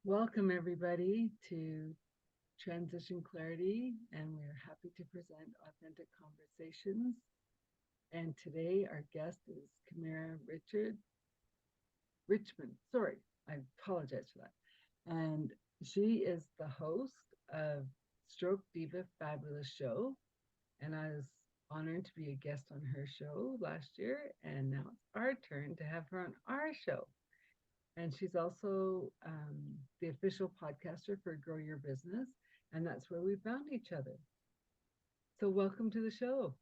Welcome, everybody, to Transition Clarity, and we're happy to present authentic conversations. And today, our guest is Kamaria Richmond. Sorry, I apologize for that. And she is the host of Stroke Diva Fabulous Show. And I was honored to be a guest on her show last year. And now it's our turn to have her on our show. And she's also the official podcaster for Grow Your Business. And that's where we found each other. So, welcome to the show.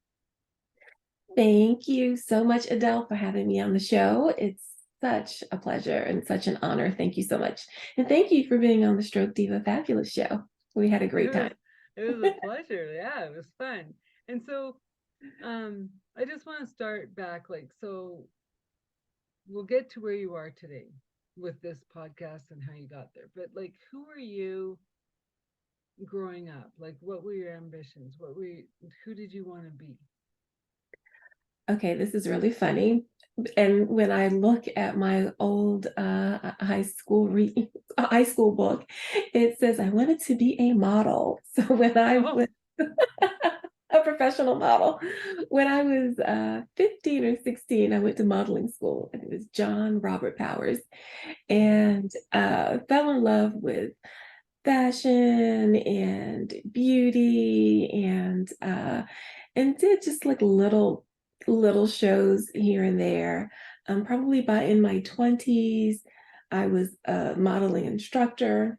Thank you so much, Adele, for having me on the show. It's such a pleasure and such an honor. Thank you so much. And thank you for being on the Stroke Diva Fabulous show. We had a It great was time. it was a pleasure. Yeah, it was fun. And so I just want to start back we'll get to where you are today with this podcast and how you got there. But who are you growing up? Like what were your ambitions? Who did you want to be? Okay, this is really funny. And when I look at my old high school book, it says I wanted to be a model. So when I Oh, was a professional model, when I was 15 or 16, I went to modeling school, and it was John Robert Powers, and fell in love with fashion and beauty, and did just like little shows here and there. Probably by in my 20s, I was a modeling instructor.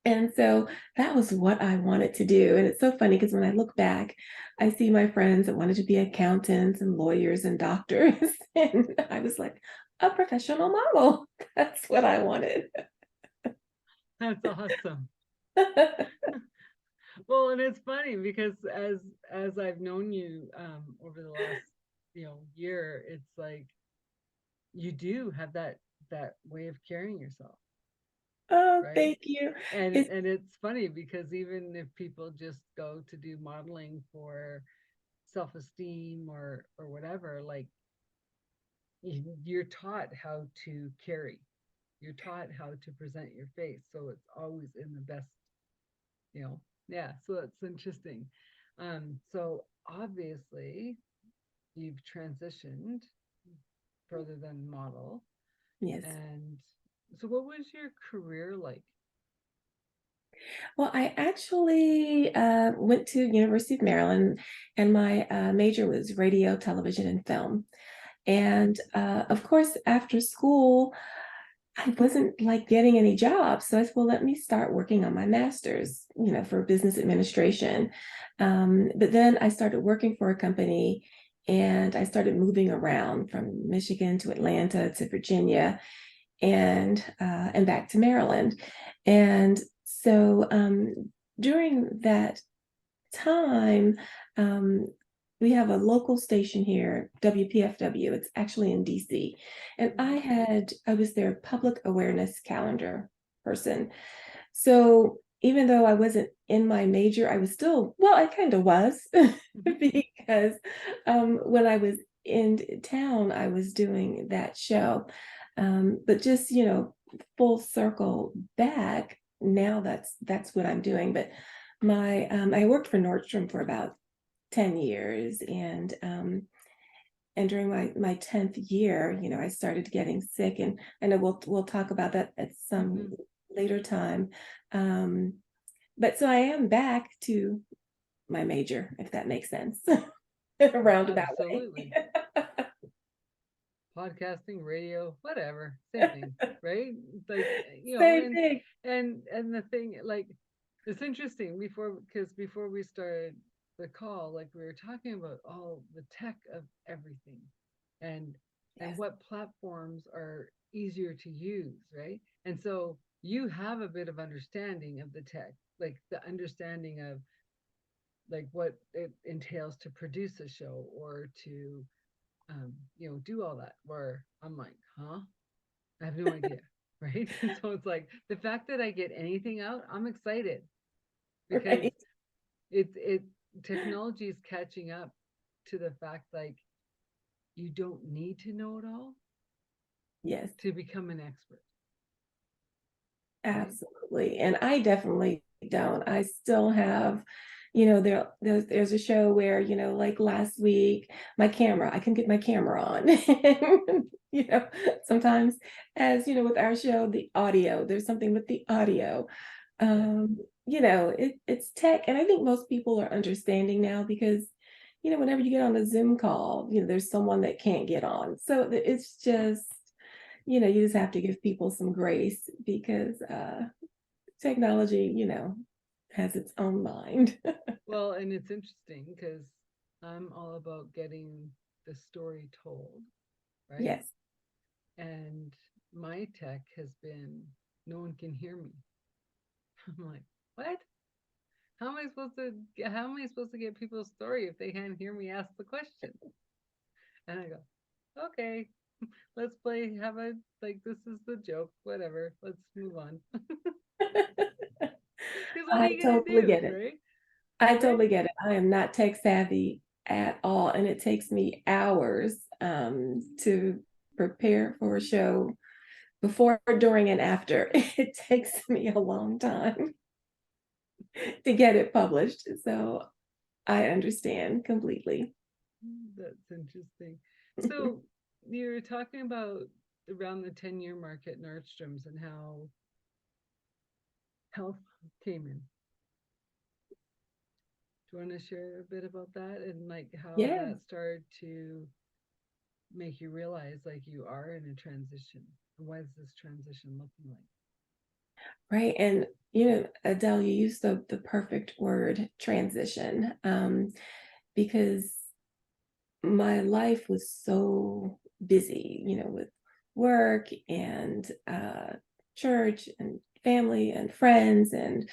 And so that was what I wanted to do. And it's so funny because when I look back, I see my friends that wanted to be accountants and lawyers and doctors. And I was like, a professional model. That's what I wanted. that's awesome. Well, and it's funny because as I've known you over the last year, it's like you do have that way of carrying yourself, Oh, right? thank you. And It's and it's funny because even if people just go to do modeling for self-esteem or whatever, like you're taught how to carry, you're taught how to present your face, so it's always in the best, you know. Yeah, so that's interesting. So obviously you've transitioned further than model. yes. And so what was your career like? Well, I actually went to University of Maryland, and my major was radio, television, and film. And of course, after school, I wasn't like getting any jobs. So I said, well, let me start working on my master's, for business administration. But then I started working for a company, and I started moving around from Michigan to Atlanta to Virginia, and back to Maryland. And so during that time, um, we have a local station here, WPFW. It's actually in DC. And Mm-hmm. I was their public awareness calendar person. So even though I wasn't in my major, I was still, well, I kind of was Mm-hmm. because when I was in town, I was doing that show. But just, full circle back, now that's what I'm doing. But my I worked for Nordstrom for about 10 years, and during my 10th year, I started getting sick, and I know we'll talk about that at some Mm-hmm. later time. Um, but so I am back to my major, if that makes sense, in a roundabout way. Absolutely. Podcasting, radio, whatever, same thing, right? Like Same thing. and the thing, like, it's interesting before we started the call, like we were talking about all the tech of everything, and Yes. what platforms are easier to use, right? And so you have a bit of understanding of the tech, like the understanding of like what it entails to produce a show or to do all that. Where I'm like, huh? I have no idea. Right. So it's like the fact that I get anything out, I'm excited because Right. it technology is catching up to the fact like you don't need to know it all Yes. to become an expert. right? Absolutely. And I definitely don't. I still have, there's a show where, like last week, I can get my camera on. Sometimes with our show, the audio, there's something with the audio. Yes. It's tech. And I think most people are understanding now because, whenever you get on a Zoom call, there's someone that can't get on. So it's just, you just have to give people some grace because technology, has its own mind. Well, and it's interesting because I'm all about getting the story told, right? Yes. And my tech has been no one can hear me. I'm like, what? How am I supposed to get people's story if they can't hear me ask the question? And I go, okay, let's play, have a like this is the joke, whatever. Let's move on. Because what are I you gonna totally do, get it. right? I Right? totally get it. I am not tech savvy at all. And it takes me hours to prepare for a show before, during, and after. It takes me a long time to get it published. So I understand completely. That's interesting. So you're talking about around the 10-year mark at Nordstrom's and how health came in. Do you want to share a bit about that and like how Yeah. that started to make you realize like you are in a transition? What is this transition looking like? Right. And, Adele, you used the perfect word, transition, because my life was so busy, with work and church and family and friends. And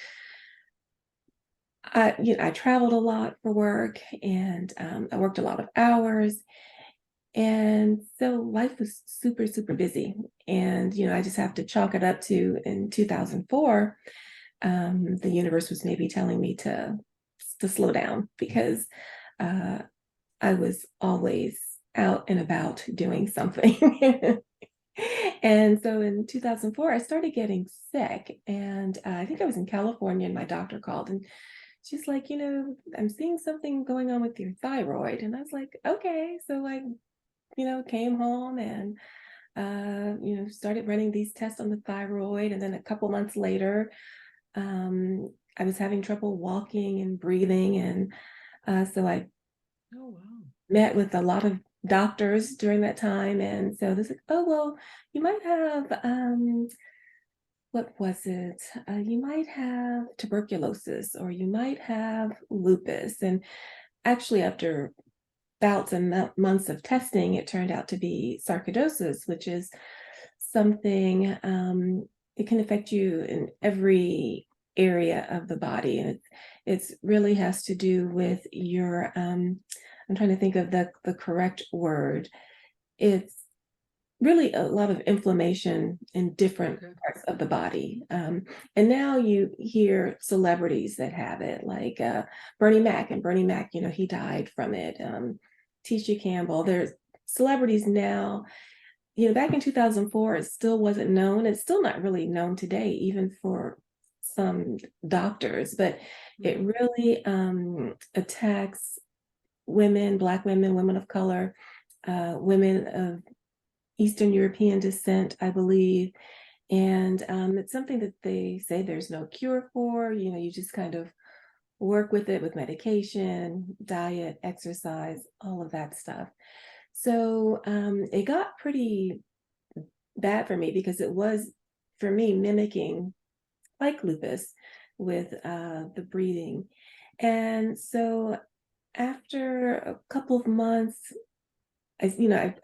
I traveled a lot for work and I worked a lot of hours. And so life was super, super busy. And, I just have to chalk it up to in 2004, the universe was maybe telling me to slow down because uh, I was always out and about doing something. And so in 2004, I started getting sick. And I think I was in California and my doctor called and she's like, I'm seeing something going on with your thyroid. And I was like, okay. So I, came home and, started running these tests on the thyroid. And then a couple months later, I was having trouble walking and breathing. And so I Oh wow. met with a lot of doctors during that time. And so this like, oh, well, you might have, what was it? You might have tuberculosis or you might have lupus. And actually, after bouts and months of testing, it turned out to be sarcoidosis, which is something, it can affect you in every area of the body. And it's really has to do with your, I'm trying to think of the correct word. It's really a lot of inflammation in different Okay. parts of the body. And now you hear celebrities that have it, like Bernie Mac. And Bernie Mac, he died from it. Tisha Campbell. There's celebrities now. Back in 2004, it still wasn't known. It's still not really known today, even for some doctors, but it Mm-hmm. really attacks women, Black women, women of color, women of Eastern European descent, I believe. And it's something that they say there's no cure for. You just kind of work with it with medication, diet, exercise, all of that stuff. So it got pretty bad for me because it was, for me, mimicking like lupus with the breathing. And so after a couple of months, I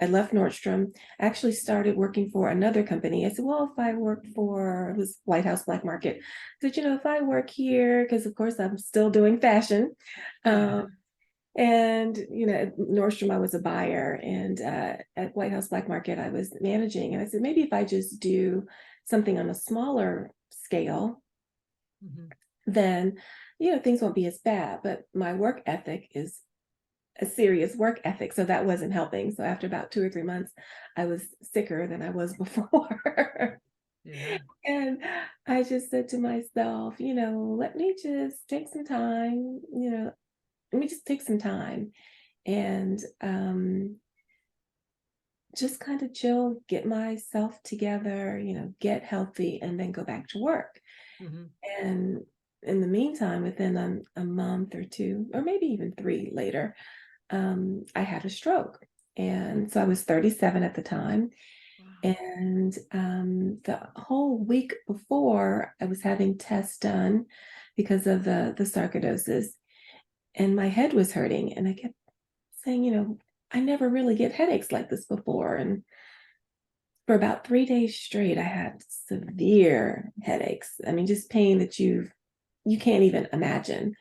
left Nordstrom. I actually started working for another company. I said, well, if I work for, it was White House Black Market. I said, if I work here, because of course I'm still doing fashion. Um, and, at Nordstrom, I was a buyer. And at White House Black Market, I was managing. And I said, maybe if I just do something on a smaller scale, Mm-hmm. then, things won't be as bad. But my work ethic is a serious work ethic. So that wasn't helping. So after about 2 or 3 months, I was sicker than I was before. Yeah. And I just said to myself, let me just take some time, let me just take some time and just kind of chill, get myself together, get healthy, and then go back to work. Hmm. And in the meantime, within a month or two, or maybe even three later, I had a stroke. And so I was 37 at the time. Wow. And the whole week before, I was having tests done because of the sarcoidosis, and my head was hurting. And I kept saying, I never really get headaches like this before. And for about 3 days straight, I had severe headaches. I mean, just pain that you can't even imagine.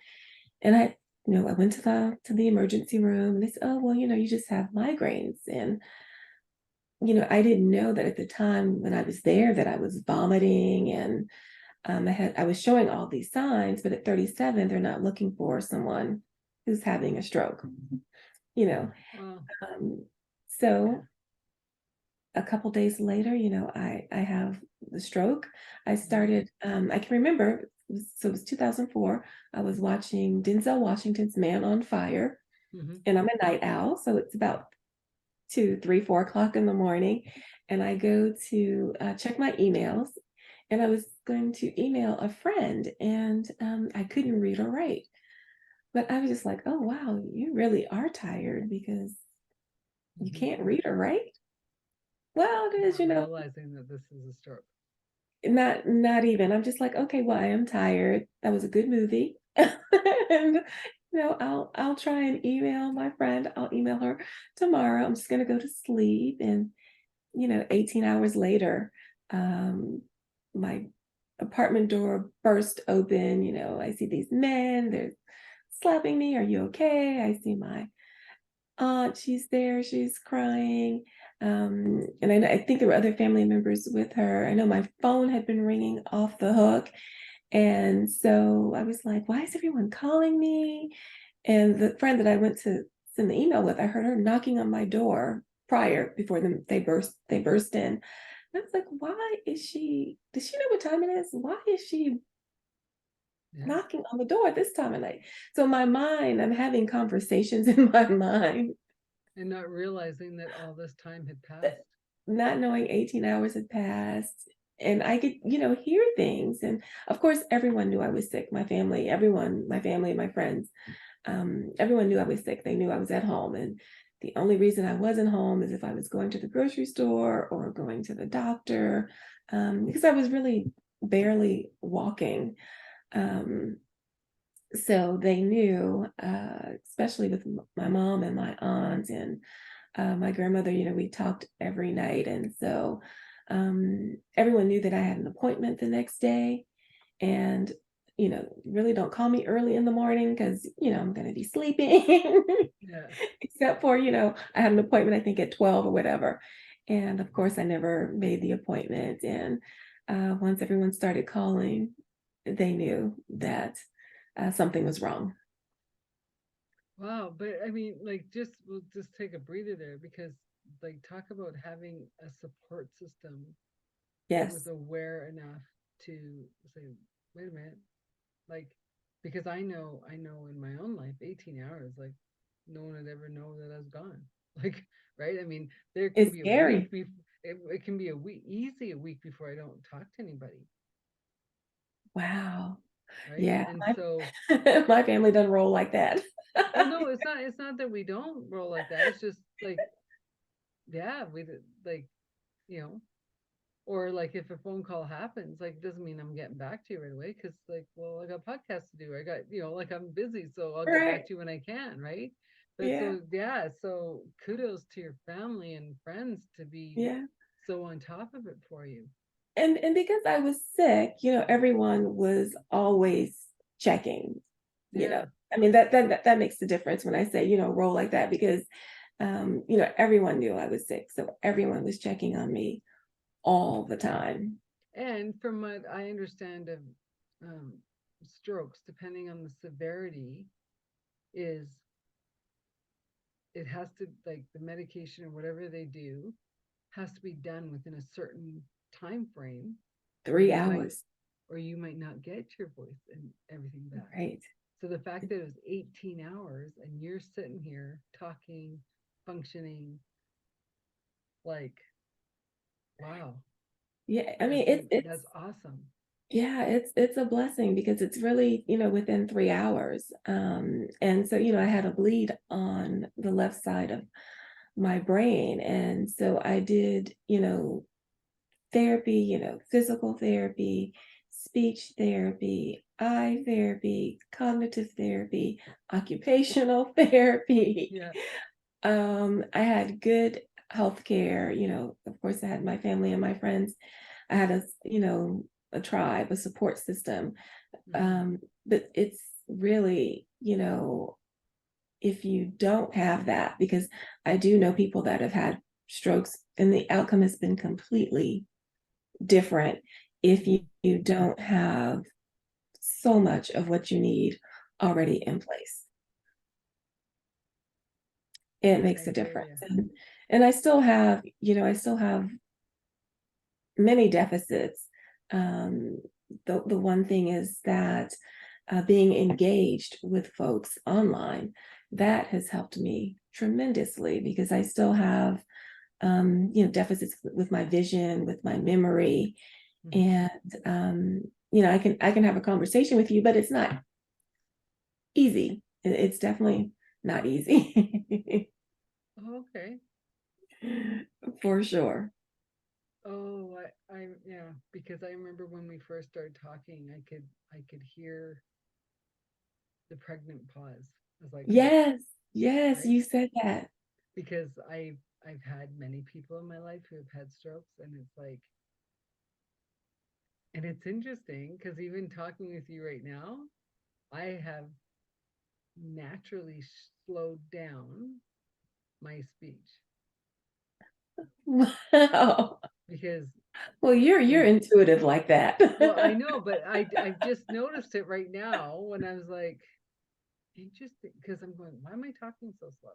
And I went to the emergency room, and they said, "Oh, well, you just have migraines." And I didn't know that at the time when I was there that I was vomiting, and I was showing all these signs. But at 37, they're not looking for someone who's having a stroke. You know, Wow. um, Yeah. so a couple days later, I have the stroke. I Hmm. started. I can remember. So it was 2004. I was watching Denzel Washington's Man on Fire, Hmm. and I'm a night owl, so it's about 2, 3, 4 o'clock in the morning, and I go to check my emails, and I was going to email a friend, and I couldn't read or write, but I was just like, "Oh wow, you really are tired because you Hmm. can't read or write." Well, it is, Not realizing that this is a stroke. not even. I'm just like, okay, well, I am tired. That was a good movie. And I'll try and email my friend. I'll email her tomorrow. I'm just gonna go to sleep. And 18 hours later, my apartment door burst open. I see these men, they're slapping me. Are you okay? I see my aunt, she's there, she's crying. And I think there were other family members with her. I know my phone had been ringing off the hook. And so I was like, why is everyone calling me? And the friend that I went to send the email with, I heard her knocking on my door prior before they burst in. And I was like, why is she, does she know what time it is? Why is she Yeah. knocking on the door at this time of night? So in my mind, I'm having conversations in my mind, And not realizing that all this time had passed. not knowing 18 hours had passed. And I could, hear things. And of course, everyone knew I was sick. My family, my friends, everyone knew I was sick. They knew I was at home. And the only reason I wasn't home is if I was going to the grocery store or going to the doctor, because I was really barely walking. Um, so they knew, especially with my mom and my aunt and my grandmother, we talked every night. And so everyone knew that I had an appointment the next day. And, really don't call me early in the morning because, I'm going to be sleeping. Yeah. Except for, I had an appointment, I think at 12 or whatever. And of course, I never made the appointment. And once everyone started calling, they knew that something was wrong. Wow. But I mean, like, we'll just take a breather there because, like, talk about having a support system that was Yes, aware enough to say, wait a minute, like, because I know in my own life, 18 hours, like, no one would ever know that I was gone. Like, right? I mean, there can it's be a week scary. before it can be a week, easy a week before I don't talk to anybody, Wow. right? Yeah, And so, my family doesn't roll like that. well, no, it's not that we don't roll like that. It's just like, yeah, like, you know, or like if a phone call happens, like it doesn't mean I'm getting back to you right away because like, well, I got podcasts to do. I got, like I'm busy, so I'll get back Right. to you when I can, right? But Yeah. so yeah, so kudos to your family and friends to be Yeah. so on top of it for you. And because I was sick, everyone was always checking, you know. Yeah. I mean that makes the difference when I say, roll like that because everyone knew I was sick. So everyone was checking on me all the time. And from what I understand of um, strokes, depending on the severity, is it has to, like, the medication or whatever they do has to be done within a certain time frame or Three you might hours. or you might not get your voice and everything back. Right. So the fact that it was 18 hours and you're sitting here talking, functioning, like, wow, Yeah. I that's mean, it's that's awesome. yeah, it's a blessing because it's really, within 3 hours. And so, I had a bleed on the left side of my brain. And so I did, therapy, physical therapy, speech therapy, eye therapy, cognitive therapy, occupational therapy. Yeah. I had good health care, of course I had my family and my friends. I had a tribe, a support system. Hmm. But it's really, if you don't have that, because I do know people that have had strokes and the outcome has been completely different if Hmm. you don't have so much of what you need already in place. It makes I a hear difference. you. And I still have many deficits. Um, the one thing is that being engaged with folks online, that has helped me tremendously because I still have deficits with my vision, with my memory, Hmm. and I can have a conversation with you, but it's not easy. It's definitely not easy. Okay. For sure. Oh, yeah, because I remember when we first started talking, I could hear the pregnant pause. I was like, oh, Yes, yes, right. you said that. Because I've had many people in my life who have had strokes, and it's like, and it's interesting because even talking with you right now, I have naturally slowed down my speech Wow. because Well, you're in intuitive like that. well, I know, but I've just noticed it right now when I was like, interesting, because I'm going, why am I talking so slow?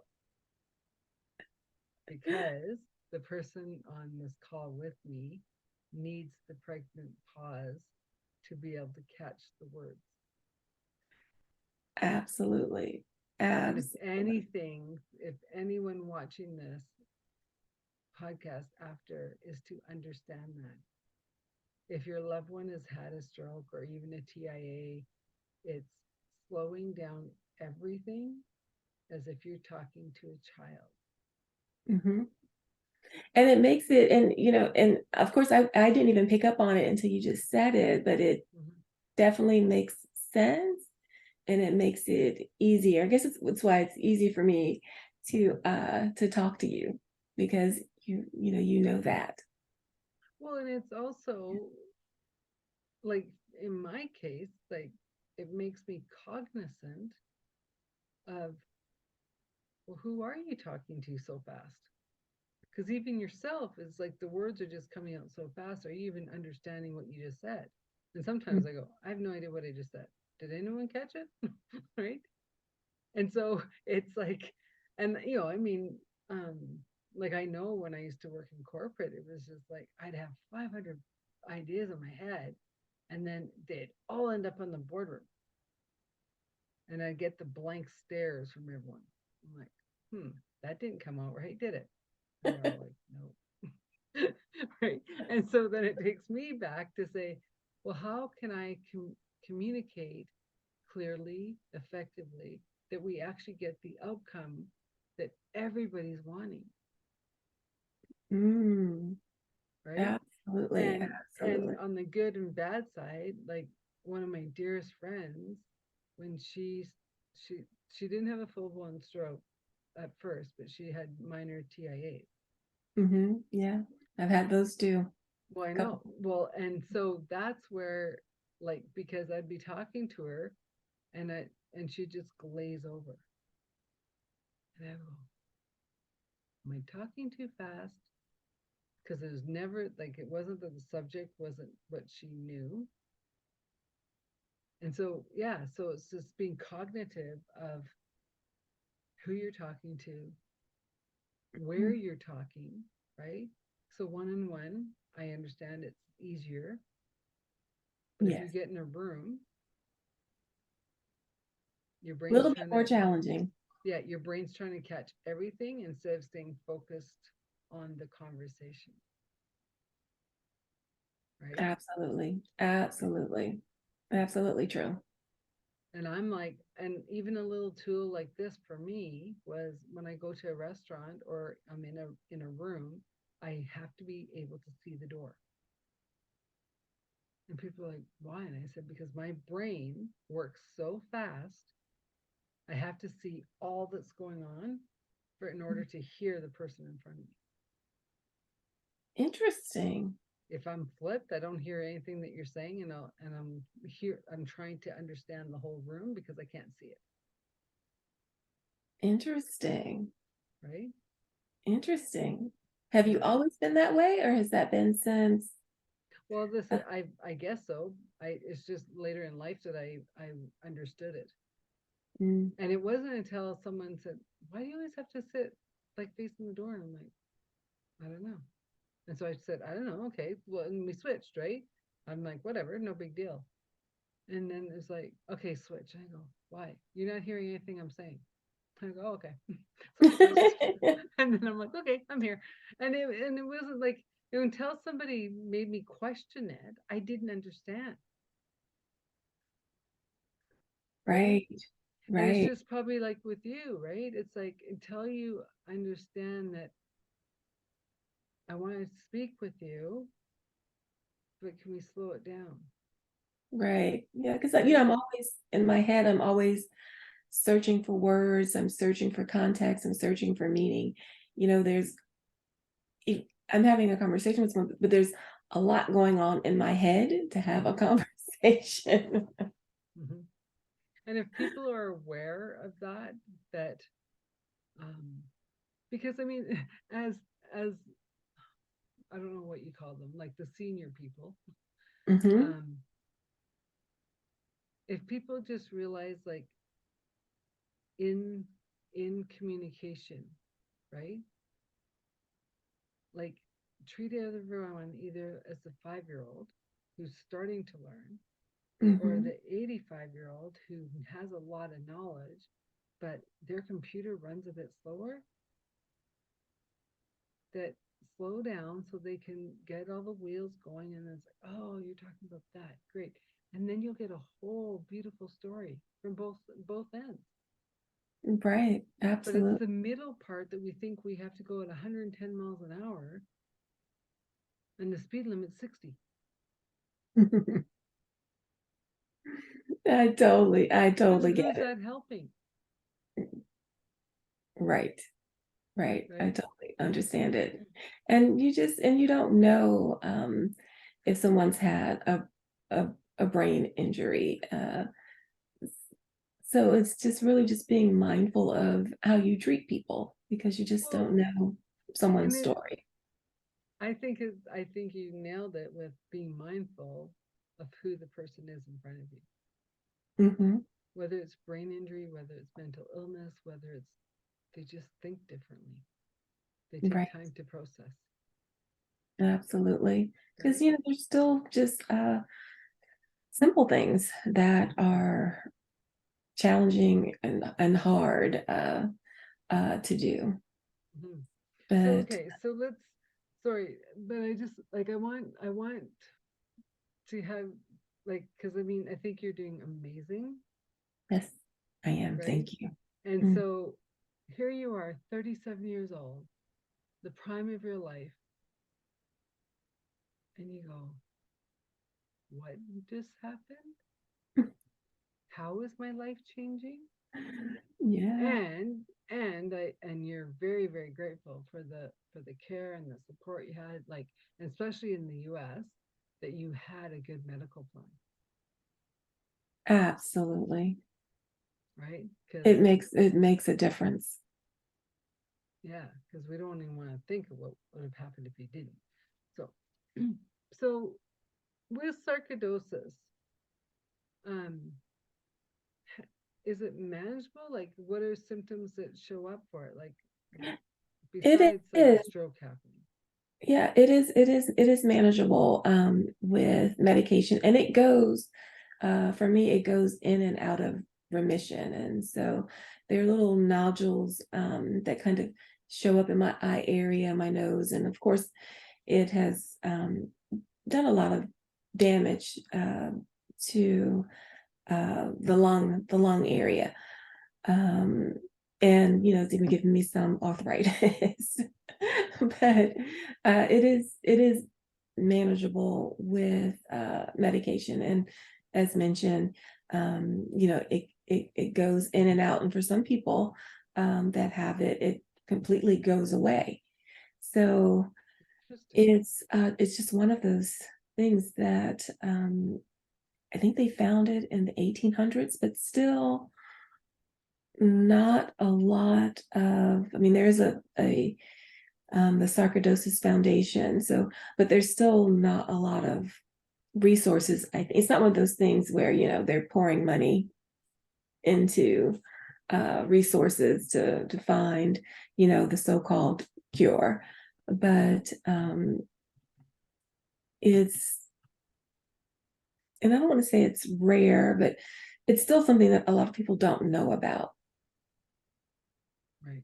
Because the person on this call with me needs the pregnant pause to be able to catch the words. Absolutely. And if Absolutely. anything, if anyone watching this podcast after is to understand that if your loved one has had a stroke or even a TIA, it's slowing down everything as if you're talking to a child. Mhm. And it makes it, and of course, I didn't even pick up on it until you just said it, but it Mhm. definitely makes sense and it makes it easier. I guess it's why it's easy for me to talk to you because you know that. Well, and it's also like in my case, like it makes me cognizant of, well, who are you talking to so fast? Because even yourself is like the words are just coming out so fast. Are you even understanding what you just said? And sometimes I go, I have no idea what I just said. Did anyone catch it? Right. And so it's like, and I mean, um, like I know when I used to work in corporate, it was just like I'd have 500 ideas in my head, and then they'd all end up on the boardroom, and I'd get the blank stares from everyone. I'm like, that didn't come out right, did it? And they're all like, no. Right. And so then it takes me back to say, well, how can I communicate clearly, effectively, that we actually get the outcome that everybody's wanting, Mm, right? absolutely, And absolutely. on the good and bad side, like one of my dearest friends, when she she didn't have a full blown stroke at first, but she had minor TIAs. Yeah, I've had those too. Well, I know. Couple. Well, and so that's where, like, because I'd be talking to her, and she'd just glaze over, and I go, "Am I talking too fast?" Because it was never like it wasn't that the subject wasn't what she knew. And so, yeah, so it's just being cognitive of who you're talking to, where you're talking, right? So one on one, I understand it's easier. But if you Yes. get in a room, your A brain's little bit trying more to, challenging. yeah, your brain's trying to catch everything instead of staying focused on the conversation, right? Absolutely. Absolutely. Absolutely true. And I'm like, and even a little tool like this for me was when I go to a restaurant or I'm in a room, I have to be able to see the door. And people are like, why? And I said, because my brain works so fast, I have to see all that's going on for in order to hear the person in front of me. Interesting. If I'm flipped, I don't hear anything that you're saying, and I'm trying to understand the whole room because I can't see it, Interesting. right? Interesting. Have you Yeah. always been that way, or has that been since? Well, this uh, I guess so. I It's just later in life that I understood it, mm, and it wasn't until someone said, "Why do you always have to sit like facing the door?" And I'm like, I don't know. And so I said, I don't know. Okay, well, and we switched, right? I'm like, whatever, no big deal. And then it's like, okay, switch. I go, why? You're not hearing anything I'm saying. I go, oh, okay. So we switched. And then I'm like, okay, I'm here. And it wasn't like until somebody made me question it, I didn't understand, right? Right. And it's Right. just probably like with you, right? It's like until you understand that I want to speak with you, but can we slow it down? Right. Yeah, because Right? I'm always in my head, I'm always searching for words, I'm searching for context, I'm searching for meaning. There's I'm having a conversation with someone, but there's a lot going on in my head to have a Mm-hmm. conversation. Mm-hmm. And if people are aware of that, that um, because I mean, as I don't know what you call them, like the senior people, Hmm. um, if people just realize like in in communication, right? Like treat everyone either as a 5-year-old who's starting to learn or Hmm. the 85-year-old who has a lot of knowledge, but their computer runs a bit slower, that slow down so they can get all the wheels going, and it's like, oh, you're talking about that, great. And then you'll get a whole beautiful story from both ends. Right. But it's Absolutely. the middle part that we think we have to go at 110 miles an hour and the speed limit's 60. I totally get Who's it. that helping? Right. Right. I Right. totally understand it. And you don't know if someone's had a, a brain injury. So it's just really just being mindful of how you treat people because you just Well, don't know and someone's it story. I think you nailed it with being mindful of who the person is in front of you, Hmm. whether it's brain injury, whether it's mental illness, whether it's they just think differently. They take Right. time to process, Absolutely. Because right? there's still just simple things that are challenging and hard to do. Mm-hmm. So But okay, so let's sorry, but I just like I want to have like because I mean I think you're doing amazing, yes, I am. right? Thank you. And Mm. so here you are, 37 years old, the prime of your life, and you go, what just happened? How is my life changing? Yeah, And you're very very grateful for the care and the support you had, like especially in the US, that you had a good medical plan, absolutely. right? Because It makes a difference. yeah, because we don't even want to think of what would have happened if you didn't. So so with sarcoidosis, um is it manageable? Like what are symptoms that show up for it, like It besides like a is. stroke happening? Yeah, it is manageable with medication, and it goes for me, it goes in and out of remission. And so there are little nodules that kind of show up in my eye area, my nose, and of course it has done a lot of damage to the lung area. Um, and it's even given me some arthritis. But it is manageable with medication. And as mentioned, it goes in and out. And for some people that have it, it completely goes away. So Interesting. it's just one of those things that I think they found it in the 1800s, but still not a lot of, I mean, there's a the Sarcoidosis Foundation. So, but there's still not a lot of resources. It's not one of those things where, they're pouring money into resources to find, the so-called cure. But it's, and I don't want to say it's rare, but it's still something that a lot of people don't know about. Right.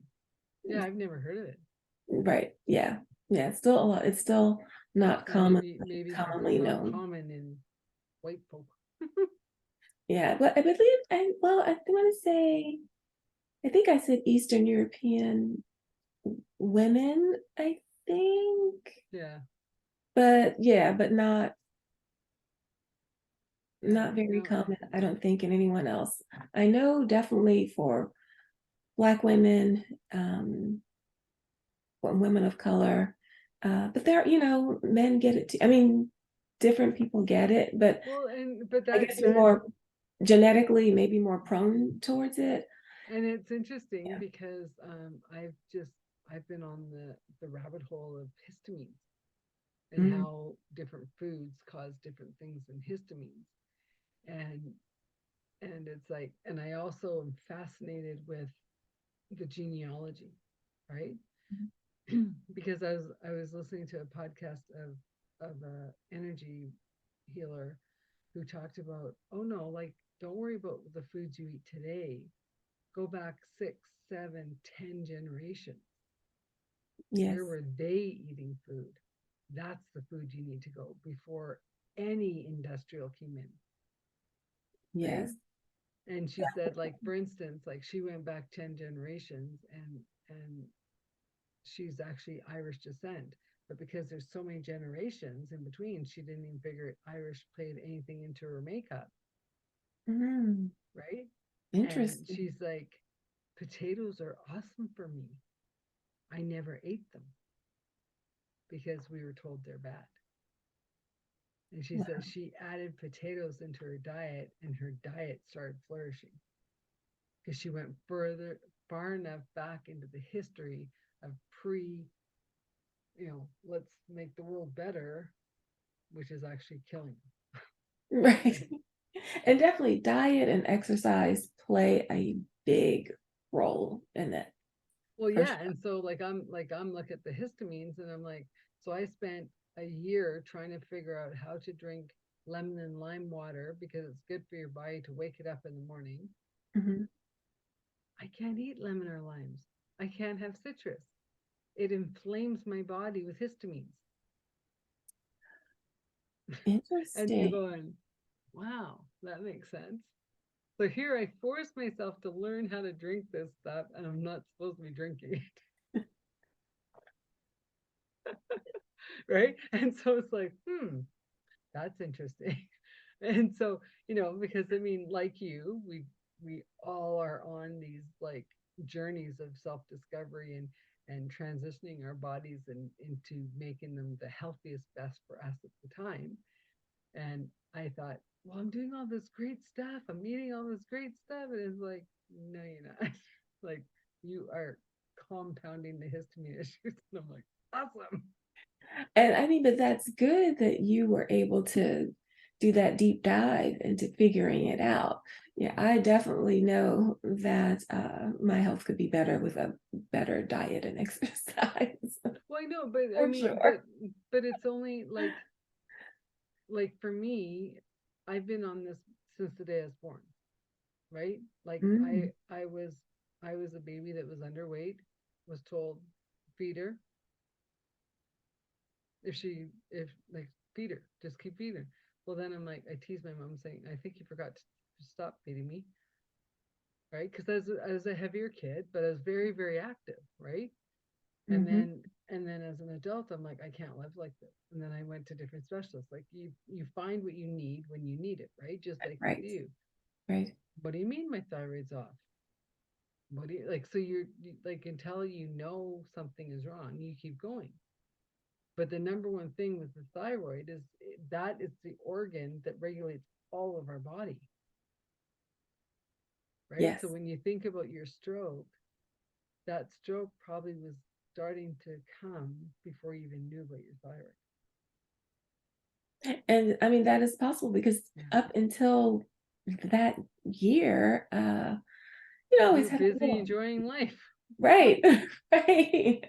Yeah, I've never heard of it. Right. Yeah. Yeah. It's still a lot. It's still not Well, maybe because it's commonly not known. common in white folk. Yeah. But I believe I want to say, I think I said Eastern European women, I think. Yeah. But yeah, but Yeah. not very No, common, I don't think, in anyone else. I know definitely for Black women, women of color. But there, men get it too. I mean, different people get it, but well, and but I that guess you're that more genetically, maybe more prone towards it. and it's interesting Yeah. because I've been on the rabbit hole of histamines and Mhm. how different foods cause different things in histamines. And it's like, and I also am fascinated with the genealogy, right? Because I was listening to a podcast of a energy healer who talked about, oh no, like don't worry about the foods you eat today. Go back 6, 7, 10 generations. Where Yes. were they eating food? That's the food you need to go before any industrial came in, right? Yes. And she said, like, for instance, like she went back 10 generations and she's actually Irish descent. But because there's so many generations in between, she didn't even figure Irish played anything into her makeup, Mm, right? And interesting. she's like, potatoes are awesome for me. I never ate them because we were told they're bad. And she says she added potatoes into her diet and her diet started flourishing because she went far enough back into the history of let's make the world better, which is actually killing them, Right. right? And definitely diet and exercise play a big role in it, Well, for yeah. sure. And so I'm looking at the histamines and I'm like, so I spent a year trying to figure out how to drink lemon and lime water because it's good for your body to wake it up in the morning. Mhm. I can't eat lemon or limes. I can't have citrus. It inflames my body with histamines. And you're Interesting. going, wow, that makes sense. So here I force myself to learn how to drink this stuff, and I'm not supposed to be drinking it, right? And so it's like, that's interesting. And so, because I mean, like you, we all are on these like journeys of self-discovery and transitioning our bodies and into making them the healthiest, best for us at the time. And I thought, well, I'm doing all this great stuff. I'm eating all this great stuff. And it's like, no, you're not. Like, you are compounding the histamine issues. And I'm like, awesome. And I mean, but that's good that you were able to do that deep dive into figuring it out. Yeah, I definitely know that my health could be better with a better diet and exercise. Well, I know, but I For mean, sure. but it's only like for me, I've been on this since the day I was born, right? Like Mm, I was a baby that was underweight, was told feed her if like feed her, just keep feeding her. Well, then I'm like, I tease my mom saying, I think you forgot to stop feeding me, right? Because I was a heavier kid, but I was very, very active, right? And mm-hmm. then as an adult, I'm like, I can't live like this. And then I went to different specialists. Like you find what you need when you need it, right? Just like we Right, do. right. What do you mean my thyroid's off? What do you like? So like until you know something is wrong, you keep going. But the number one thing with the thyroid is that it's the organ that regulates all of our body, right? So Yes. when you think about your stroke, that stroke probably was starting to come before you even knew about your thyroid. And I mean, that is possible because Yeah. up until that year, I You always were had a busy little, enjoying life. right, right.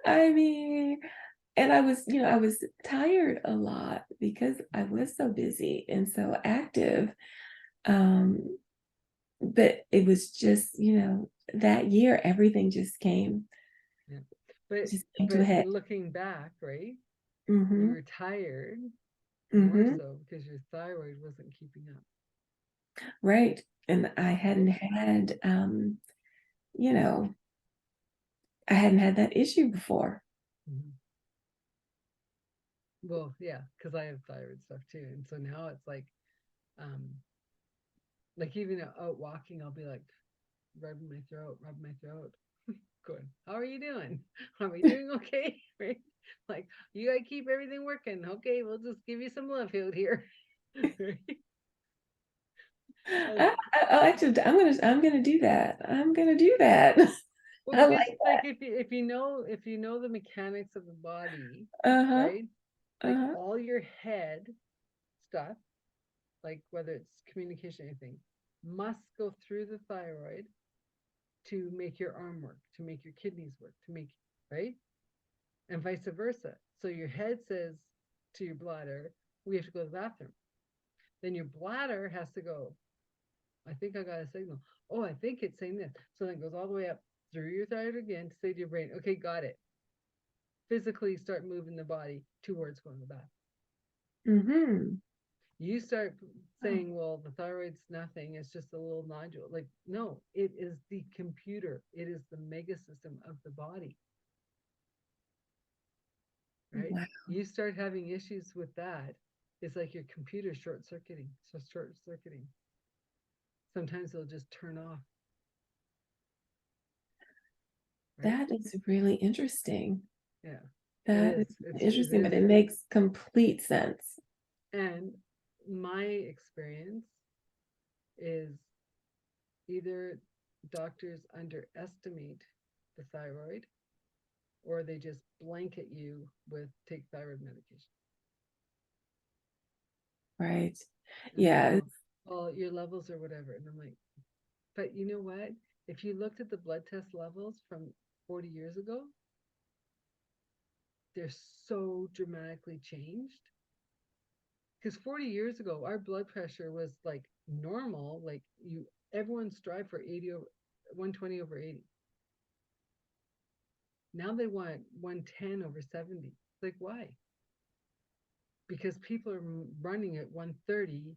I mean, and I was tired a lot because I was so busy and so active. Um, but it was just, that year, everything Yeah. But just came to a head. looking back, right? You Mm-hmm. were tired more Mm-hmm. so because your thyroid wasn't keeping up, Right. And right? you know, I hadn't had that issue before. Mm-hmm. Well, yeah, because I have thyroid stuff too. And so now it's um, like even out walking, I'll be like rubbing my throat. Good. How are you doing? Are we doing okay? Right? Like you gotta keep everything working. Okay, we'll just give you some love out here. Right? Like, Actually, I'm gonna do that. I'm gonna do that. well, I because like like if you know the mechanics of the body, that. Uh-huh. right? Like Uh-huh. all your head stuff, like whether it's communication or anything, must go through the thyroid to make your arm work, to make your kidneys work, to make right? And vice versa. So your head says to your bladder, we have to go to the bathroom. Then your bladder has to go, I think I got a signal. Oh, I think it's saying this. So then it goes all the way up through your thyroid again to say to your brain, okay, got it. Physically start moving the body towards going to the bathroom. Mm-hmm. You start Oh, saying, well, the thyroid's nothing, it's just a little nodule. Like, no, it is the computer, it is the mega system of the body, right? wow. You start having issues with that. It's like your computer short circuiting. So short circuiting. Sometimes it'll just turn off, right? That is really interesting. Yeah, it That is. is It interesting, but is. it makes complete sense. And my experience is either doctors underestimate the thyroid or they just blanket you with take thyroid medication. Right. And they Yeah. go, well, your levels are whatever. And I'm like, but you know what? If you looked at the blood test levels from 40 years ago, they're so dramatically changed. Because 40 years ago, our blood pressure was like normal, like everyone strive for 80 over 120 over 80. Now they want 110 over 70. Like, why? Because people are running at 130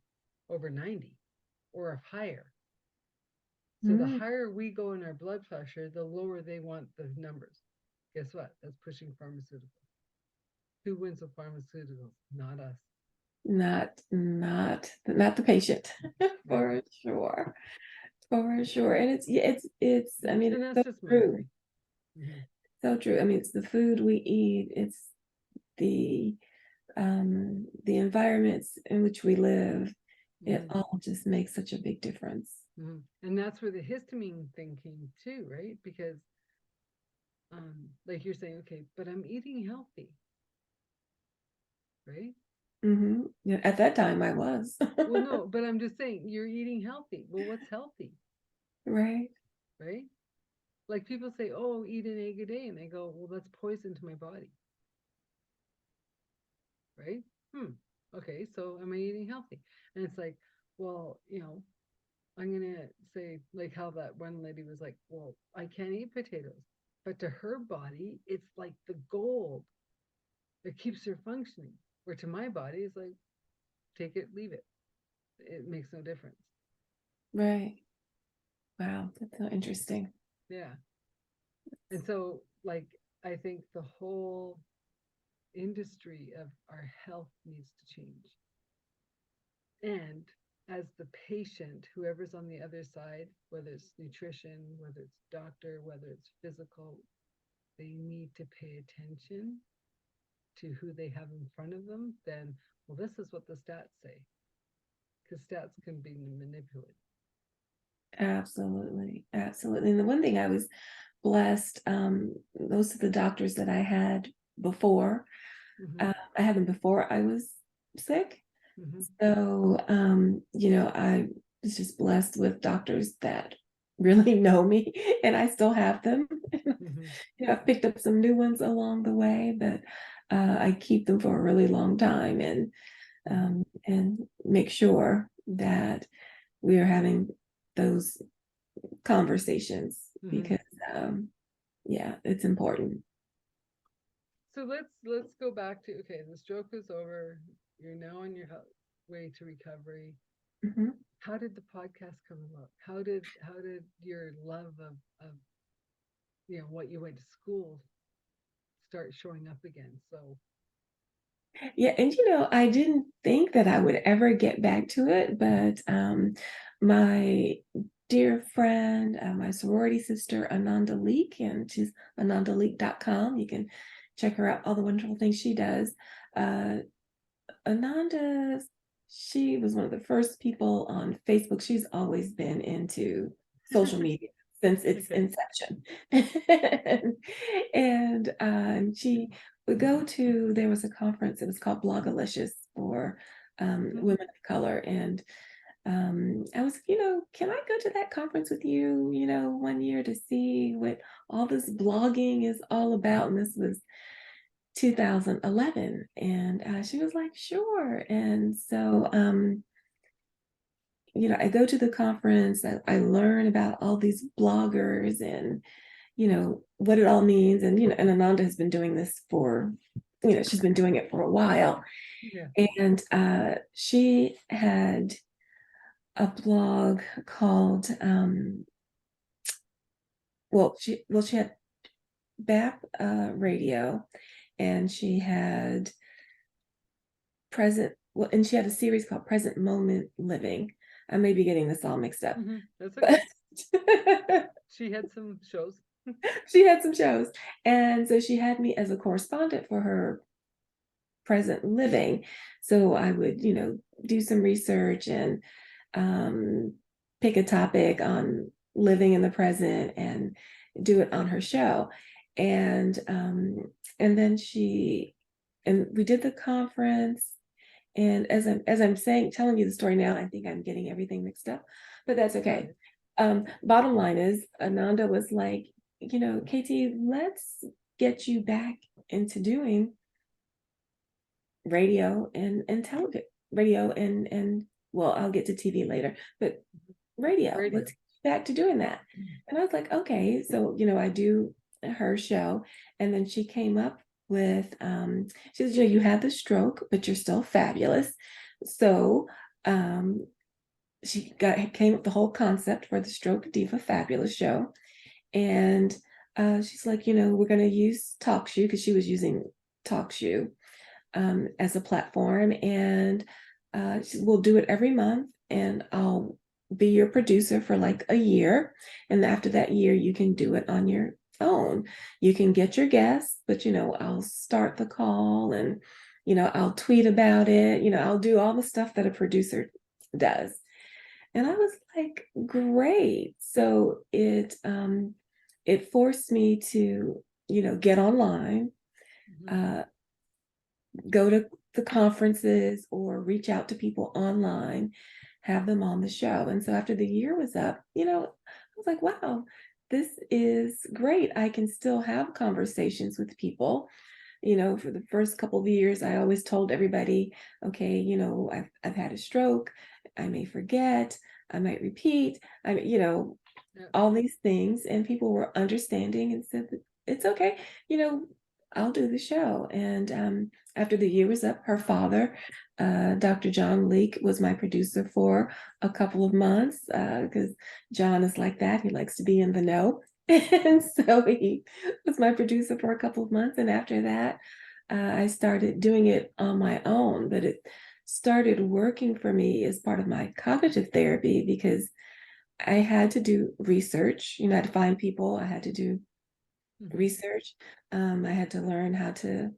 over 90 or higher. So the Mm, higher we go in our blood pressure, the lower they want the numbers. Guess what? That's pushing pharmaceuticals. Who wins with pharmaceuticals? Not us. not the patient. Right. For sure. For sure. And it's I mean, And it's that's so just my true. opinion. Mm-hmm. So true. I mean, it's the food we eat, it's the the environments in which we live. It Mm-hmm. all just makes such a big difference. Mm-hmm. And that's where the histamine thing came too, right? Because like you're saying, okay, but I'm eating healthy, right? Yeah, at that time I was. Well, no, but I'm just saying you're eating healthy. Well, what's healthy, Right. right? Like people say, oh, eat an egg a day. And I go, well, that's poison to my body, right? Hmm. Okay, so am I eating healthy? And it's like, well, I'm going to say, like how that one lady was like, well, I can't eat potatoes. But to her body, it's like the gold that keeps her functioning. Where to my body, it's like, take it, leave it. It makes no difference. Right. Wow, that's so interesting. Yeah. And so, like, I think the whole industry of our health needs to change. And as the patient, whoever's on the other side, whether it's nutrition, whether it's doctor, whether it's physical, they need to pay attention to who they have in front of them. Then, well, this is what the stats say, because stats can be manipulated. Absolutely. Absolutely. And the one thing I was blessed, those are the doctors that I had before. Mm-hmm. I had them before I was sick. Mm-hmm. So, I was just blessed with doctors that really know me, and I still have them. Mm-hmm. I've picked up some new ones along the way, but I keep them for a really long time, Mm-hmm. and make sure that we are having those conversations Mm-hmm. because, yeah, it's important. So let's go back to, okay, the stroke is over. You're now on your way to recovery. Mhm. How did the podcast come about? How did your love of what you went to school start showing up again? So Yeah, and I didn't think that I would ever get back to it, but my dear friend, my sorority sister, Ananda Leek, and she's anandaleek.com. You can check her out, all the wonderful things she does. Uh, Ananda, she was one of the first people on Facebook. She's always been into social media since its okay. inception. And she would go to, there was a conference, it was called Blogalicious for Mm-hmm. women of color. And I was, can I go to that conference with you, one year to see what all this blogging is all about? And this was 2011, and she was like, sure. And so I go to the conference, I learn about all these bloggers and what it all means. And and Ananda has been doing this for, she's been doing it for a while. Yeah. And she had a blog called she had BAP radio, and she had present well, and she had a series called Present Moment Living. I may be getting this all mixed up, Mm-hmm. That's but okay. She had some shows. she had some shows. And so she had me as a correspondent for her Present Living. So I would, do some research and um, pick a topic on living in the present and do it on her show. And then and we did the conference. And as I'm telling you the story now, I think I'm getting everything mixed up, but that's All okay. right. Bottom line is, Ananda was like, Katie, let's get you back into doing radio and television, radio and well, I'll get to TV later, but radio, Radio. let's get back to doing that. And I was like, okay, so I do her show. And then she came up with she said, you had the stroke, but you're still fabulous. So she came up with the whole concept for the Stroke Diva Fabulous show. And she's like, we're going to use TalkShoe, because she was using TalkShoe as a platform. And we'll do it every month. And I'll be your producer for like a year. And after that year, you can do it on your own. You can get your guests, but I'll start the call, and I'll tweet about it. I'll do all the stuff that a producer does. And I was like, great. So it forced me to, get online, Mm-hmm. uh, go to the conferences or reach out to people online, have them on the show. And so after the year was up, I was like, wow, this is great. I can still have conversations with people. For the first couple of years, I always told everybody, okay, I've had a stroke. I may forget, I might repeat, Yeah. all these things. And people were understanding and said that it's okay, you know, I'll do the show. And after the year was up, her father, Dr. John Leake, was my producer for a couple of months because John is like that. He likes to be in the know. And so he was my producer for a couple of months. And after that, I started doing it on my own, but it started working for me as part of my cognitive therapy because I had to do research. I had to find people. I had to do Mhm. research. I had to learn how to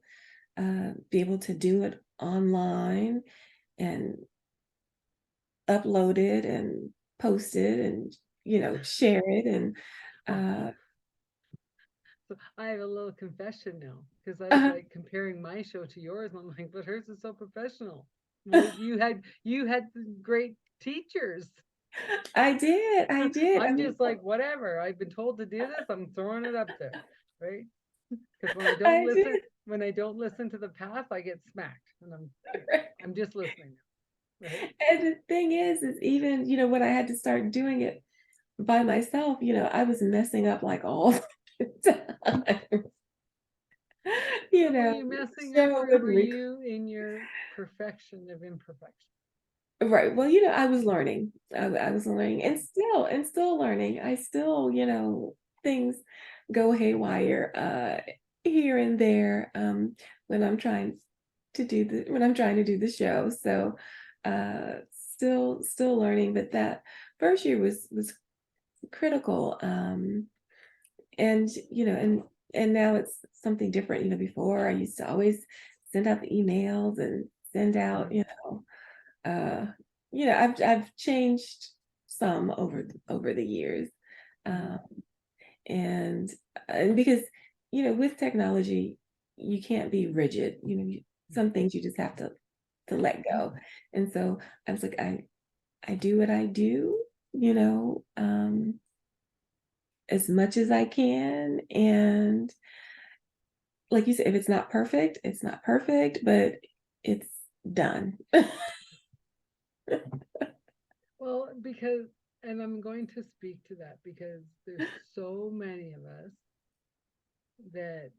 be able to do it online and upload it and post it and share it and Well, uh, so I have a little confession now because I was uh, like comparing my show to yours, and I'm like, but hers is so professional. Well, you had great teachers. I did. I I'm mean, just like, whatever. I've been told to do this. I'm throwing it up there, right? Because when I don't I listen, did. when I don't listen to the path, I get smacked, and I'm just listening now, right? And the thing is even when I had to start doing it by myself, I was messing up like all the time. Were you The messing up, show or were wouldn't you in your perfection of imperfection? Right. Well, I was learning. I was learning and still learning. I still, things go haywire here and there when I'm trying to do the show. So still learning, but that first year was critical. And now it's something different. Before I used to always send out the emails and send out, Mhm. uh, I've changed some over the years, Mhm. um, and because with technology, you can't be rigid. Some things you just have to let go. And so I was like, I do what I do, as much as I can, and like you said, if it's not perfect, it's not perfect, but it's done. Well, because, and I'm going to speak to that because there's so many of us that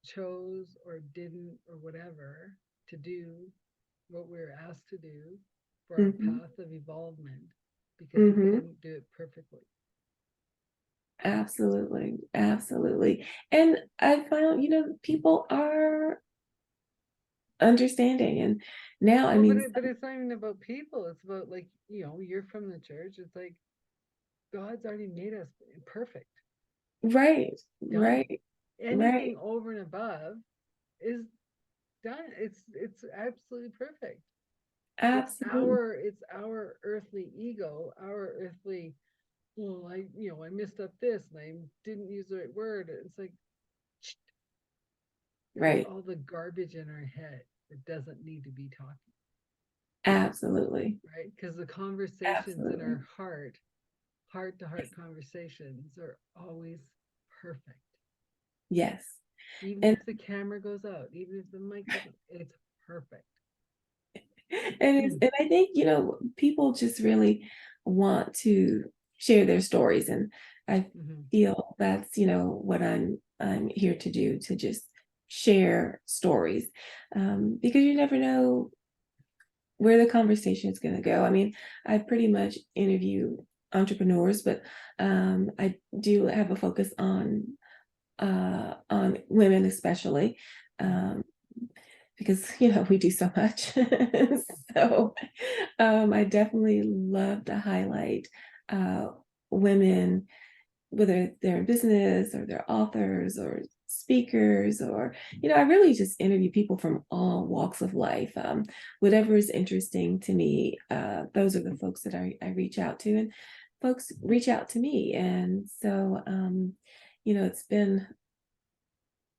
chose or didn't or whatever to do what we were asked to do for our Mhm, path of evolvement because we mhm. couldn't do it perfectly. Absolutely, absolutely. And I found, people are understanding. And now, I Well, but mean, but it's not even about people. It's about, like, you're from the church. It's like God's already made us perfect, right, done. right, right. Anything over and above is done. It's absolutely perfect. Absolutely. It's our earthly ego, our earthly, well, I messed up this and I didn't use the right word. It's like, right, Right. all the garbage in our head that doesn't need to be talking, Absolutely. right? Because the conversations in Absolutely. our heart to heart conversations are always perfect. Yes. Even And if the camera goes out, even if the mic goes out, it's perfect. and I think, people just really want to share their stories. And I Mhm. feel that's, what I'm here to do, to just share stories. Because you never know where the conversation is going to go. I mean, I pretty much interview entrepreneurs, but I do have a focus on women especially, Mhm. um, because we do so much. So I definitely love to highlight uh, women, whether they're in business or they're authors or speakers, or I really just interview people from all walks of life. Whatever is interesting to me, those are the folks that I reach out to, and folks reach out to me. And so it's been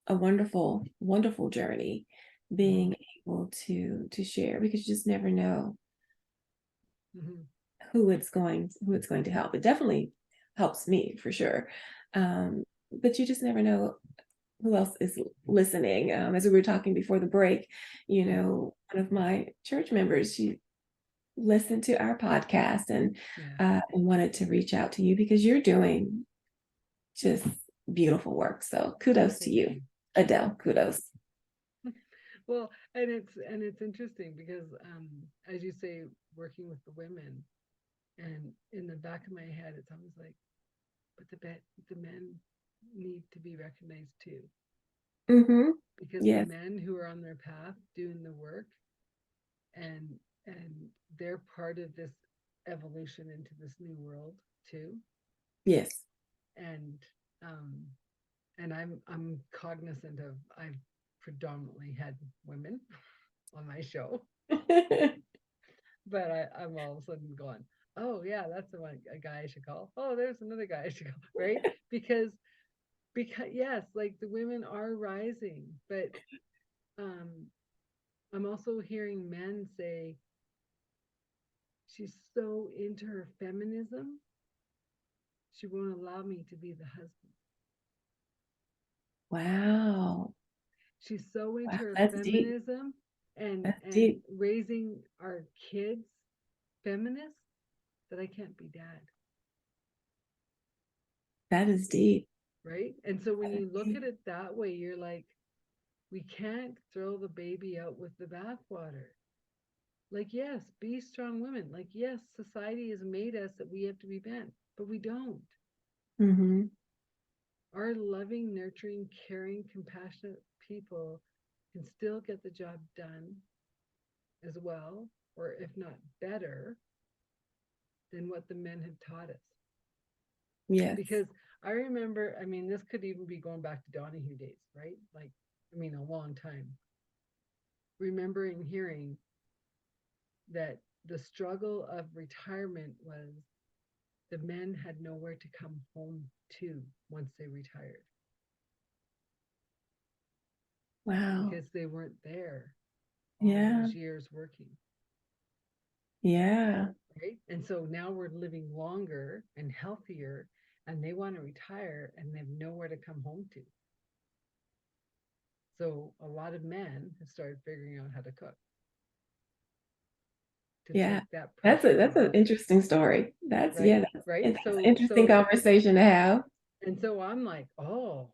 a wonderful, wonderful journey. being able to share, because you just never know Mm-hmm. who it's going to help. It definitely helps me for sure. But you just never know who else is listening. As we were talking before the break, one of my church members, she listened to our podcast Yeah. and wanted to reach out to you because you're doing just beautiful work. So kudos to Thank you, you. Adele. Kudos. Well, and it's interesting because as you say, working with the women, and in the back of my head, it's always like, but the men need to be recognized too, Mm-hmm. because the Yes. men who are on their path doing the work, and and they're part of this evolution into this new world too, Yes. and um and I'm cognizant of, I've predominantly had women on my show, but I'm all of a sudden going, oh yeah, that's the one, a guy I should call. Oh, there's another guy I should call, right? Because yes, like the women are rising, but um I'm also hearing men say she's so into her feminism, she won't allow me to be the husband. Wow. She's so into Wow. her That's deep. feminism That's and deep. raising our kids feminist that I can't be dad. That is deep. Right? And so when That is you look at deep. it that way, you're like, we can't throw the baby out with the bathwater. Like, yes, be strong women. Like, yes, society has made us that we have to be men, but we don't. Mm-hmm. Our loving, nurturing, caring, compassionate people can still get the job done as well, or if not better, than what the men have taught us. Yes. Because I remember, I mean, this could even be going back to Donahue days, right? Like, I mean, a long time. Remembering hearing that the struggle of retirement was the men had nowhere to come home to once they retired Wow. because they weren't there all Yeah. those years working, Yeah. right? And so now we're living longer and healthier, and they want to retire and they have nowhere to come home to. So a lot of men have started figuring out how to cook to Yeah. take that That's pressure an off, interesting story. That's right? Right. that's an So interesting so conversation to have. and so I'm like, oh,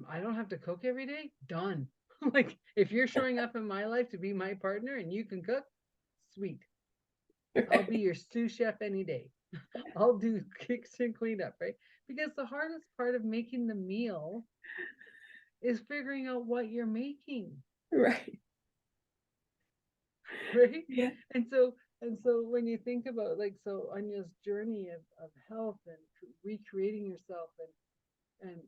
I don't have to cook every day. Done. Like if you're showing up in my life to be my partner and you can cook, sweet. I'll be your sous chef any day. I'll do kitchen cleanup, right? Because the hardest part of making the meal is figuring out what you're making, Right. right? Yeah. And so when you think about, like, so Anya's journey of health and recreating yourself, and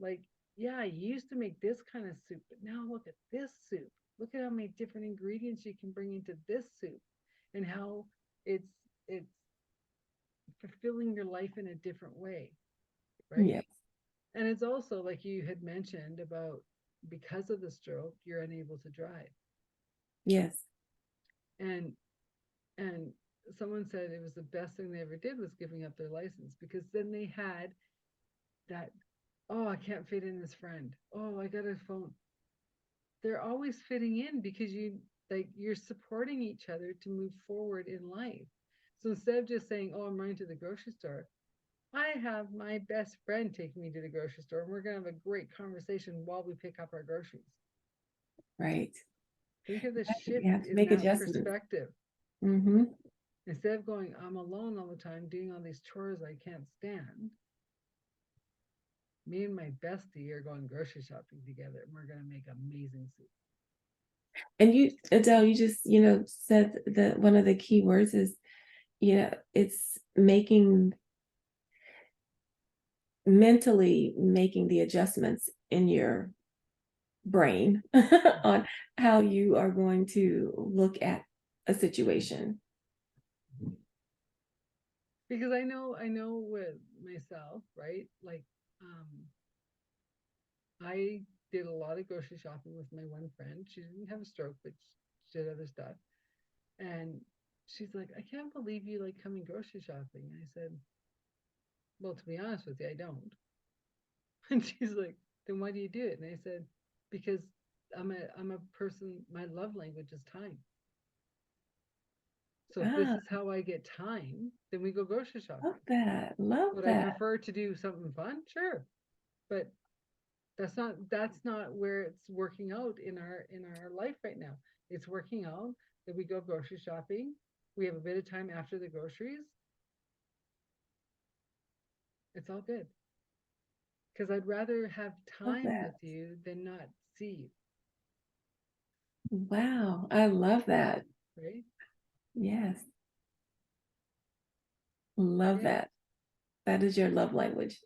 like, yeah, you used to make this kind of soup, but now look at this soup. Look at how many different ingredients you can bring into this soup, and how it's it's fulfilling your life in a different way, right? Yes. And it's also like you had mentioned about, because of the stroke, you're unable to drive. Yes. And and someone said it was the best thing they ever did was giving up their license, because then they had that, oh, I can't fit in this friend. Oh, I got a phone. They're always fitting in because you're supporting each other to move forward in life. So instead of just saying, oh, I'm running to the grocery store, I have my best friend taking me to the grocery store and we're going to have a great conversation while we pick up our groceries. Right. Think of the You shift have to in make that adjustments. perspective. Mm-hmm. Instead of going, I'm alone all the time doing all these chores I can't stand, me and my bestie are going grocery shopping together and we're going to make amazing soup. And you, Adele, you just, said that one of the key words is, it's mentally making the adjustments in your brain on how you are going to look at a situation. Because I know with myself, right? Like, I did a lot of grocery shopping with my one friend. She didn't have a stroke, but she did other stuff. And she's like, I can't believe you like coming grocery shopping. And I said, well, to be honest with you, I don't. And she's like, then why do you do it? And I said, because I'm a person, my love language is time. So if this Ah, is how I get time, then we go grocery love shopping. that. Love Would I that. prefer to do something fun? Sure. But that's not where it's working out in our life right now. It's working out that we go grocery shopping. We have a bit of time after the groceries. It's all good. Because I'd rather have Love time that. with you than not see Wow. I love that. you, right? Yes. Love Yeah. that. That is your love language.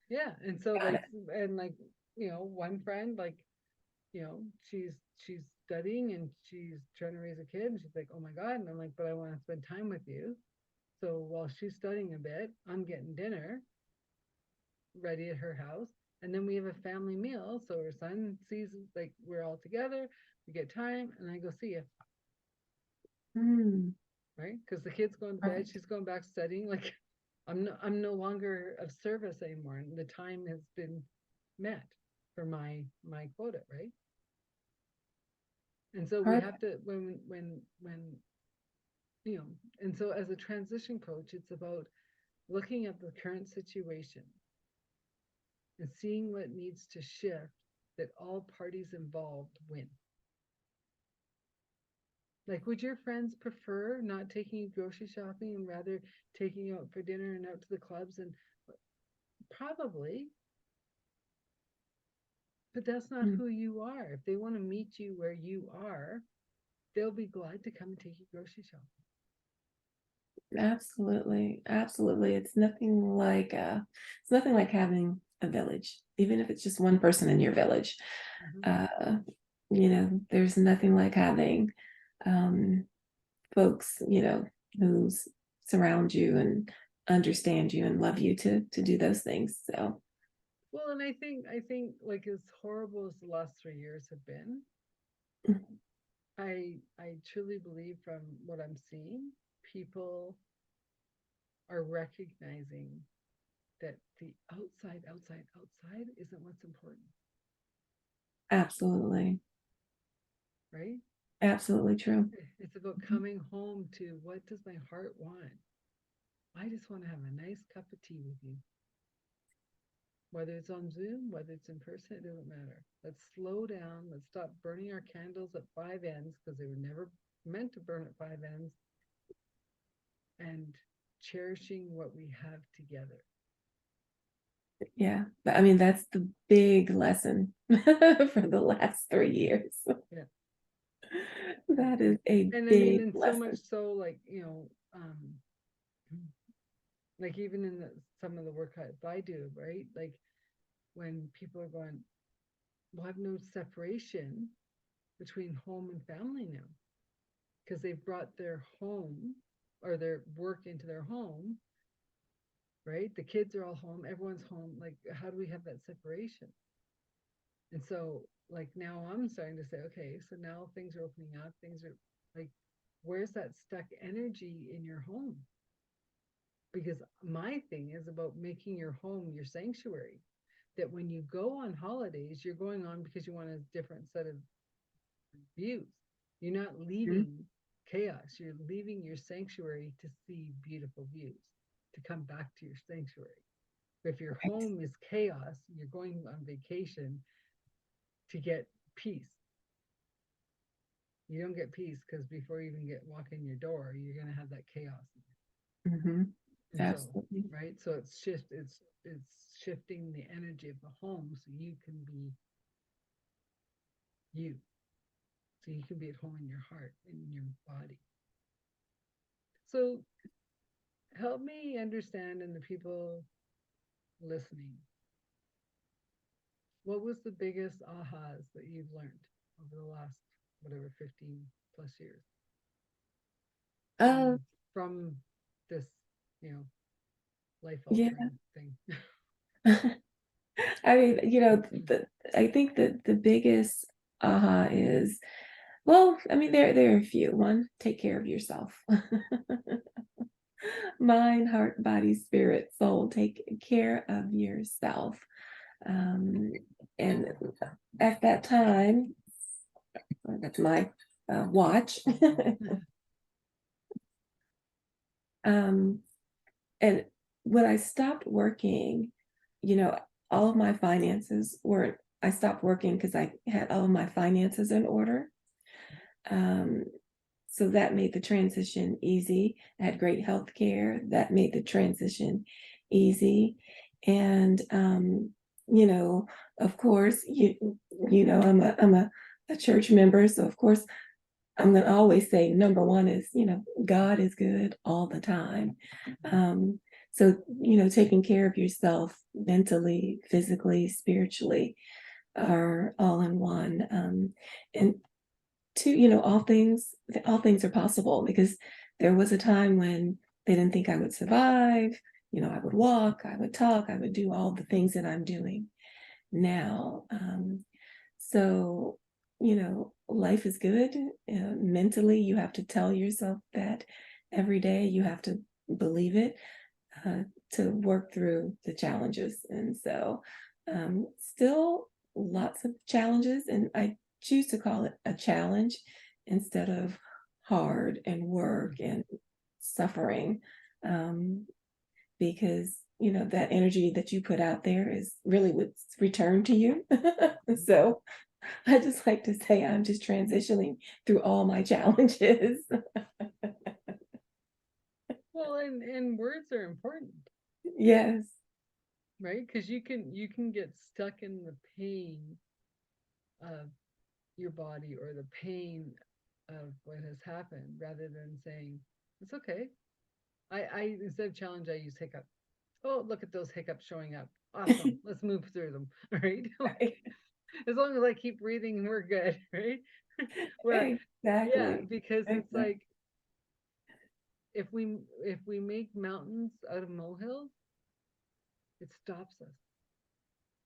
Yeah. And so Got like it. and like, one friend, like, she's studying and she's trying to raise a kid and she's like, oh my God. And I'm like, but I want to spend time with you. So while she's studying a bit, I'm getting dinner ready at her house. And then we have a family meal. So her son sees like we're all together, we get time, and I go see you, Mm, right? Because the kid's going to bed, perfect. she's going back studying. Like I'm no longer of service anymore. And the time has been met for my quota, right? And so we have Perfect. to when and so as a transition coach, it's about looking at the current situation and seeing what needs to shift that all parties involved win. Like, would your friends prefer not taking you grocery shopping and rather taking you out for dinner and out to the clubs? And probably, but that's not Mm, who you are. If they want to meet you where you are, they'll be glad to come and take you grocery shopping. absolutely. Absolutely. It's nothing like having a village, even if it's just one person in your village. Mm-hmm. Uh, there's nothing like having um folks, who surround you and understand you and love you to do those things. So Well, and I think like as horrible as the last 3 years have been, I truly believe from what I'm seeing, people are recognizing that the outside isn't what's important, absolutely, right? absolutely true. It's about coming home to what does my heart want? I just want to have a nice cup of tea with you. Whether it's on Zoom, whether it's in person, it doesn't matter. Let's slow down. Let's stop burning our candles at five ends because they were never meant to burn at five ends and cherishing what we have together. Yeah, but I mean that's the big lesson for the last 3 years. Yeah. Yeah. That is a And I mean, big and so much lesson. so, like, like even in some of the work I do, right? Like when people are going, well, I've no separation between home and family now because they've brought their home or their work into their home, right? The kids are all home, everyone's home. Like, how do we have that separation? And so, like, now I'm starting to say, okay, so now things are opening up, things are like, where's that stuck energy in your home? Because my thing is about making your home your sanctuary. That when you go on holidays, you're going on because you want a different set of views. You're not Mhm. leaving chaos, you're leaving your sanctuary to see beautiful views, to come back to your sanctuary. But if your Right. home is chaos, you're going on vacation to get peace. You don't get peace because before you even get walk in your door, you're going to have that chaos. Mhm. And so, Absolutely. right, so it's shifting the energy of the home so you can be you, so you can be at home in your heart and in your body. So help me understand, and the people listening, what was the biggest ahas that you've learned over the last whatever 15 plus years Uh, from this, you know life yeah. altering thing? I mean, I think that the biggest aha is, well, I mean, there are a few. One, take care of yourself. Mind, heart, body, spirit, soul. Take care of yourself. Um, and at that time, that's my watch. um, and when I stopped working, you know, all of my finances were, I stopped working because I had all of my finances in order. Um, so that made the transition easy. I had great health care. That made the transition easy. And you know, of course, I'm a church member, so of course I'm gonna always say number one is, God is good all the time. Um, so, taking care of yourself mentally, physically, spiritually are all in one. And two, all things are possible because there was a time when they didn't think I would survive. I would walk, I would talk, I would do all the things that I'm doing now. So, life is good. Mentally, you have to tell yourself that every day. You have to believe it uh, to work through the challenges. And so, still lots of challenges, and I choose to call it a challenge instead of hard and work and suffering. Um, because that energy that you put out there is really what's returned to you. So I just like to say I'm just transitioning through all my challenges. Well, and words are important, Yes. right? Because you can get stuck in the pain of your body or the pain of what has happened rather than saying, it's okay. I instead of challenge, I use hiccup. Oh, look at those hiccups showing up. Awesome. Let's move through them. Right. Like, as long as I keep breathing, we're good. Right. Where, yeah, Exactly. because it's Exactly. like if we make mountains out of molehills, it stops us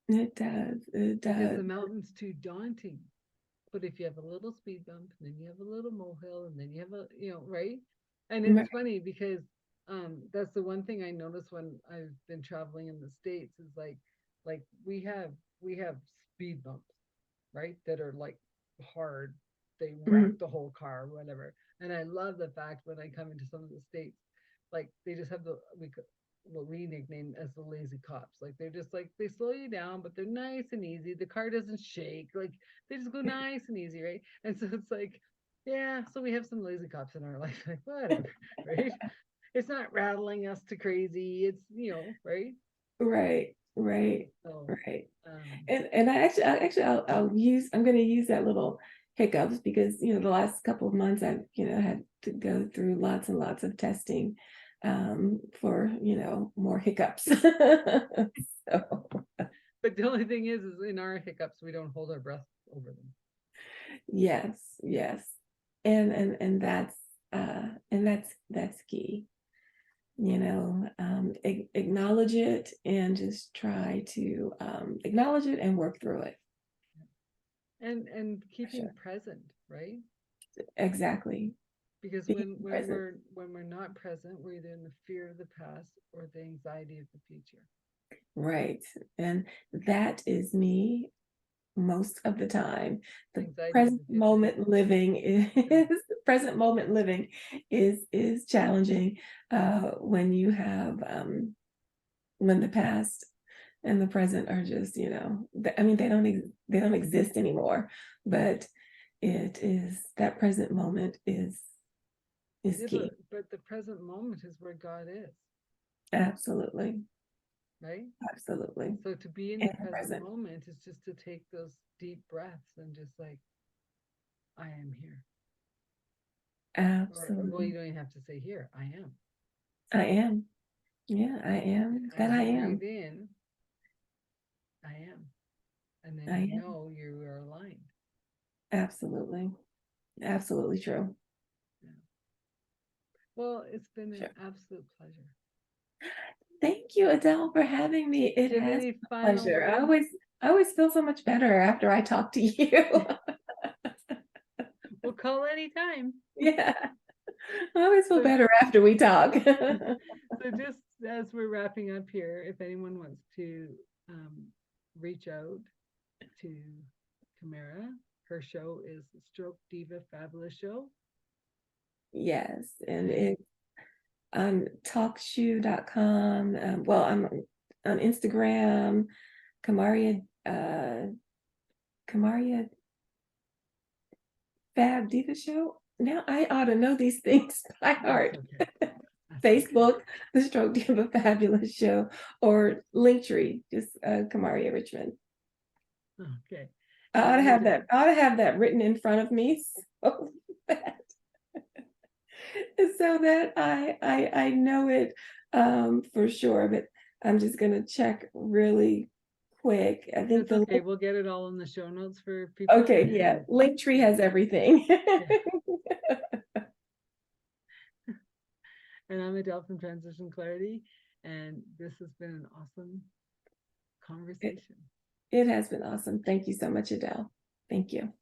It does. It because does. the mountain's too daunting. But if you have a little speed bump, and then you have a little molehill, and then you have right? And it's Right. funny because that's the one thing I noticed when I've been traveling in the States is like we have speed bumps, right? That are like hard. They wreck Mhm. the whole car, or whatever. And I love the fact when I come into some of the States, like they just have what we nickname as the lazy cops. Like they're just like they slow you down, but they're nice and easy. The car doesn't shake. Like they just go nice and easy, right? And so it's like, yeah, so we have some lazy cops in our life. Like whatever, right? It's not rattling us to crazy. It's right. Right. Right. So Right. um And I'm going to use that little hiccups because the last couple of months I've had to go through lots and lots of testing for more hiccups. So but the only thing is in our hiccups we don't hold our breath over them. yes, yes, and that's key. Acknowledge it and just try to acknowledge it and work through it. And For keeping sure. present, right? Exactly. Because Being when present. we're not present, we're either in the fear of the past or the anxiety of the future. Right. And that is me most of the time. The Anxiety of present the future. moment living is present moment living is challenging when you have when the past and the present are just, I mean they don't exist anymore, but it is that present moment is Yeah, key. but the present moment is where God is, Absolutely. right? Absolutely. So to be in In the the present present. moment is just to take those deep breaths and just like, I am here. Or well, you Absolutely. don't even have to say here, I am. I am. Yeah, I And am that as I you breathe am. in, I am. And then I you am. know you are aligned. Absolutely. Absolutely true. Yeah. Well, it's been an Sure. absolute pleasure. Thank you, Adele, for having me. It Do you have has any been a final pleasure. words? I always feel so much better after I talk to you. We'll call anytime. Yeah, I always feel So, better after we talk. so just as we're wrapping up here, if anyone wants to reach out to Kamaria, her show is Stroke Diva Fabulous Show. Yes, and And it's on talkshoe.com. Well, I'm on Instagram, Kamaria, Kamaria Fab Diva Show. Now I ought to know these things by heart. okay. Facebook, The Stroke Diva Fabulous Show, or Linktree, just Kamaria Richmond. Okay. I ought to have that. I ought to have that written in front of me, so that, so that I know it for sure. But I'm just gonna check really quick. I think That's okay. We'll get it all in the show notes for people. okay, yeah, Linktree has everything. And I'm Adele from Transition Clarity, and this has been an awesome conversation. It has been awesome. Thank you so much, Adele. Thank you.